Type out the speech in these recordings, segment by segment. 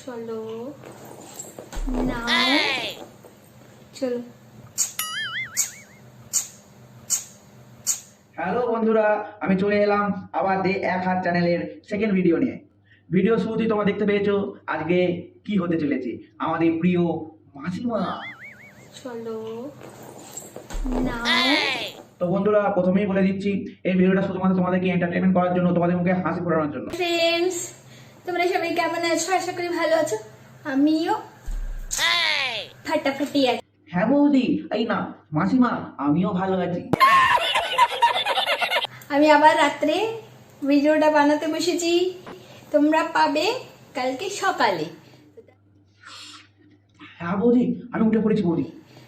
চলো না চলো। হ্যালো বন্ধুরা, আমি চলে এলাম আবার দে এক হাত চ্যানেলের সেকেন্ড ভিডিও নিয়ে। ভিডিও শুরুতেই তোমরা দেখতে পেয়েছো আজকে কি হতে চলেছে। আমাদের প্রিয় মাসিমা। চলো না। তো বন্ধুরা, প্রথমেই বলে দিচ্ছি এই ভিডিওটা শুধুমাত্র তোমাদেরকে এন্টারটেইনমেন্ট করার জন্য, তোমাদের মুখে হাসি ফোটানোর জন্য। ফ্রেন্ডস, তোমরা সবাই কেমন আছো? আশা করি ভালো আছো। আমিও ফাটাফাটি আছি। হ্যাঁ বৌদি, এই না মাসিমা, আমিও ভালো আছি। আমি আবার রাত্রে ভিডিওটা বানাতে বসেছি, তোমরা পাবে কালকে সকালে। হ্যাঁ বৌদি, আমি উঠে পড়েছি বৌদি।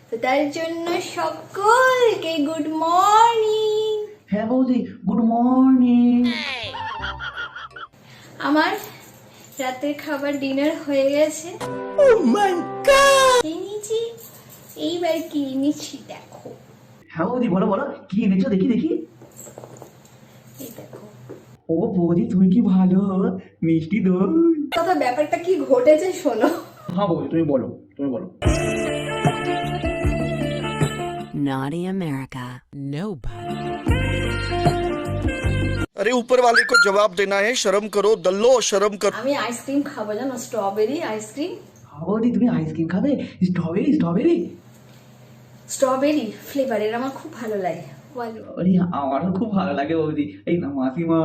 তো তার জন্য সকলকে গুড মর্নিং। হ্যাঁ বৌদি, গুড মর্নিং। আমার রাতের খাবার ডিনার হয়ে গেছে। Oh my god! এনেছি, এইবার কি এনেছি দেখো। হ্যাঁ বৌদি, বলো বলো, কি এনেছো দেখি দেখি। এই দেখো। ও বৌদি, তুমি কি ভালো, মিষ্টি দই। কথা ব্যাপারটা কি ঘটেছে শোনো। হ্যাঁ বৌদি, তুমি বলো, তুমি বলো। Naughty America. Nobody. अरे ऊपर वाले को जवाब देना है, शर्म करो दल्लो, शर्म करो। আমি আইসক্রিম খাবো, জানো, স্ট্রবেরি আইসক্রিম। হ্যাঁ বৌদি, তুমি আইসক্রিম খাবে? স্ট্রবেরি স্ট্রবেরি স্ট্রবেরি ফ্লেভারের আমার খুব ভালো লাগে। বলো। আরে আমারও খুব ভালো লাগে বৌদি। এই না মাসিমা,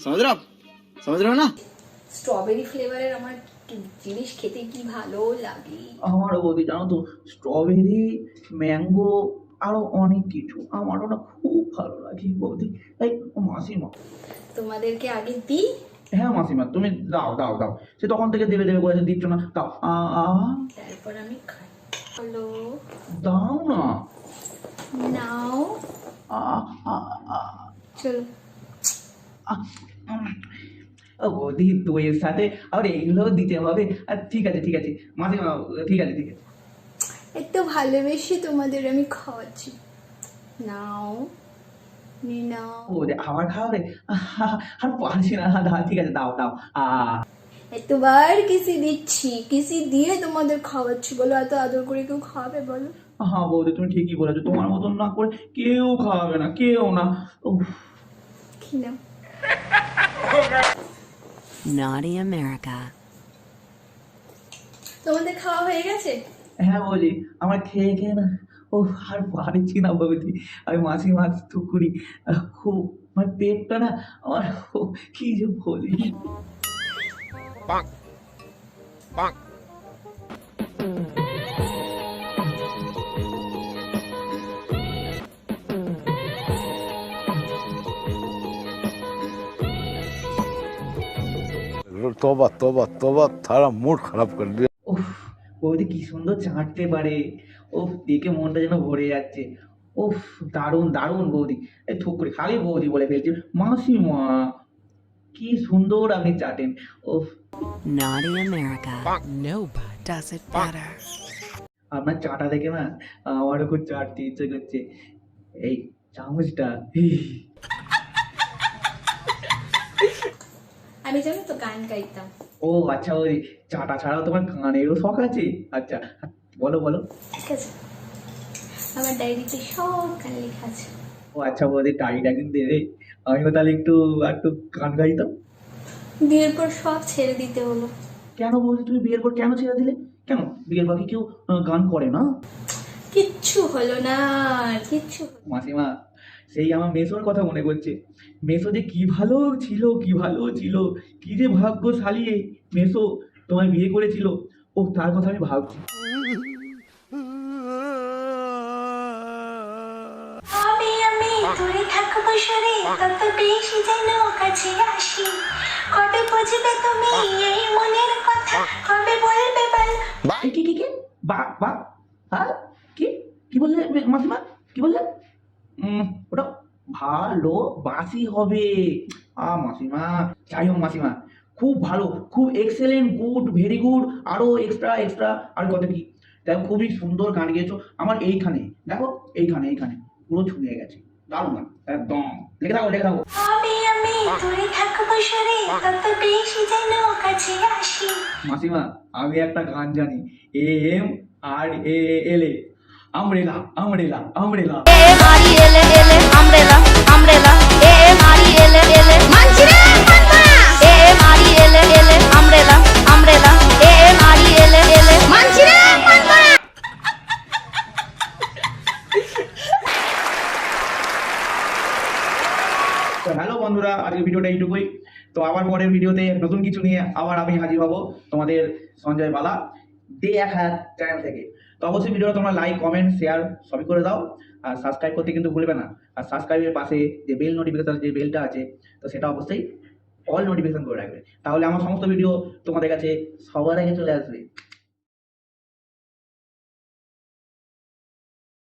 समझ रहे हो ना? স্ট্রবেরি ফ্লেভারের আমার জিনিস খেতে কি ভালো লাগে। আমারও বৌদি, জানো তো, স্ট্রবেরি, ম্যাঙ্গো, আরো অনেক কিছু আমারও না খুব ভালো লাগে বৌদি। এই মাসিমা, তোমাদেরকে আগে দিই। হ্যাঁ মাসিমা, তুমি দাও দাও দাও, সে তখন থেকে দেবে দেবে বলেছে, দিচ্ছ না, দাও। তারপর আমি খাই। হ্যালো, দাও না। নাও। আ আ আ চলো। বৌদি, দইয়ের সাথে আর এইগুলো দিতে হবে। আর ঠিক আছে ঠিক আছে মাসিমা, ঠিক আছে ঠিক আছে। এত ভালোবেসে তোমাদের আমি খাওয়াচ্ছি, নাও নি নাও। ও আবার খাওয়াবে? আর পারছি না, দাও, ঠিক আছে, দাও দাও। এতবার কিসি দিচ্ছি, কিসি দিয়ে তোমাদের খাওয়াচ্ছি, বলো এত আদর করে কেউ খাওয়াবে বলো? হ্যাঁ বৌদি, তুমি ঠিকই বলেছো, তোমার মতন না করে কেউ খাওয়াবে না, কেউ না। কি নাও। Naughty America. তোমাদের খাওয়া হয়ে গেছে? হ্যাঁ বৌদি, আমার খেয়ে খেয়ে না আর পারছি না বৌদি। আমি মাসিমা টুকুরি খুব, আমার পেটটা না আমার কি যে বলি। तौबा तौबा तौबा, थारा मूड खराब कर दिया। ওহ, বৌদি কি সুন্দর চাটতে পারে। ওহ, দেখে মনটা যেন ভরে যাচ্ছে। ওহ, দারুণ দারুণ বৌদি। এই থুক করে খালি বৌদি বলে ফেলছি, মাসিমা কি সুন্দর আপনি চাটেন। ওহ, Naughty America. Nobody does it better. আপনার চাটা দেখে না আমারও খুব চাটতে ইচ্ছে করছে। এই চামচটা। আমি জানো তো গান গাইতাম। ও আচ্ছা, ওই চাটা ছাড়াও তোমার গানেরও শখ আছে? আচ্ছা, বলো বলো। ঠিক আছে, আমার ডায়েরিতে সব গান লেখা আছে। ও আচ্ছা বৌদি, ডায়েরিটা কিন্তু দেবে, আমিও তাহলে একটু একটু গান গাইতাম। বিয়ের পর সব ছেড়ে দিতে হলো। কেন বৌদি, তুমি বিয়ের পর কেন ছেড়ে দিলে? কেন, বিয়ের পর কি কেউ গান করে না? কিচ্ছু হলো না, কিচ্ছু হলো না। মাসিমা, সেই আমার মেসোর কথা মনে করছে। মেসো যে কি ভালো ছিল, কি ভালো ছিল, কি যে ভাগ্যশালী মেসো তোমায় বিয়ে করেছিল। ও তার কথা আমি ভাবছি। আমি দূরে থাকবো সরে, তত বেশি যেন কাছে আসি। কবে বুঝবে তুমি এই মনের কথা, কবে বলবে বল। কি কি কি বা বা হ্যাঁ, কি কি বললে মাসিমা, কি বললে? ওটা ভালোবাসি হবে। মাসিমা, যাই হোক মাসিমা, খুব ভালো, খুব এক্সেলেন্ট, গুড, ভেরি গুড, আরো এক্সট্রা এক্সট্রা আর কত কি। দেখো, খুবই সুন্দর গান গেয়েছো। আমার এইখানে দেখো, এইখানে এইখানে পুরো ছুঁয়ে গেছে, দারুণ গান একদম। লিখে থাকো লিখে থাকো। আমি দূরে থাকবো সরে, তত বেশি যেন কাছে আসি। মাসিমা আমি একটা গান জানি, AMRALA, আমরেলা আমরেলা আমরেলা। তো হ্যালো বন্ধুরা, আজকের ভিডিওটা এইটুকুই। তো আবার পরের ভিডিওতে নতুন কিছু নিয়ে আবার আমি হাজির হব তোমাদের সঞ্জয় বালা দে এক হাত চ্যানেল থেকে। তো অবশ্যই ভিডিওটা তোমরা লাইক কমেন্ট শেয়ার সবই করে দাও, আর সাবস্ক্রাইব করতে কিন্তু ভুলবে না। আর সাবস্ক্রাইবের পাশে যে বেল নোটিফিকেশন যে বেলটা আছে, তো সেটা অবশ্যই অল নোটিফিকেশন করে রাখবে, তাহলে আমার সমস্ত ভিডিও তোমাদের কাছে সবার আগে চলে আসবে।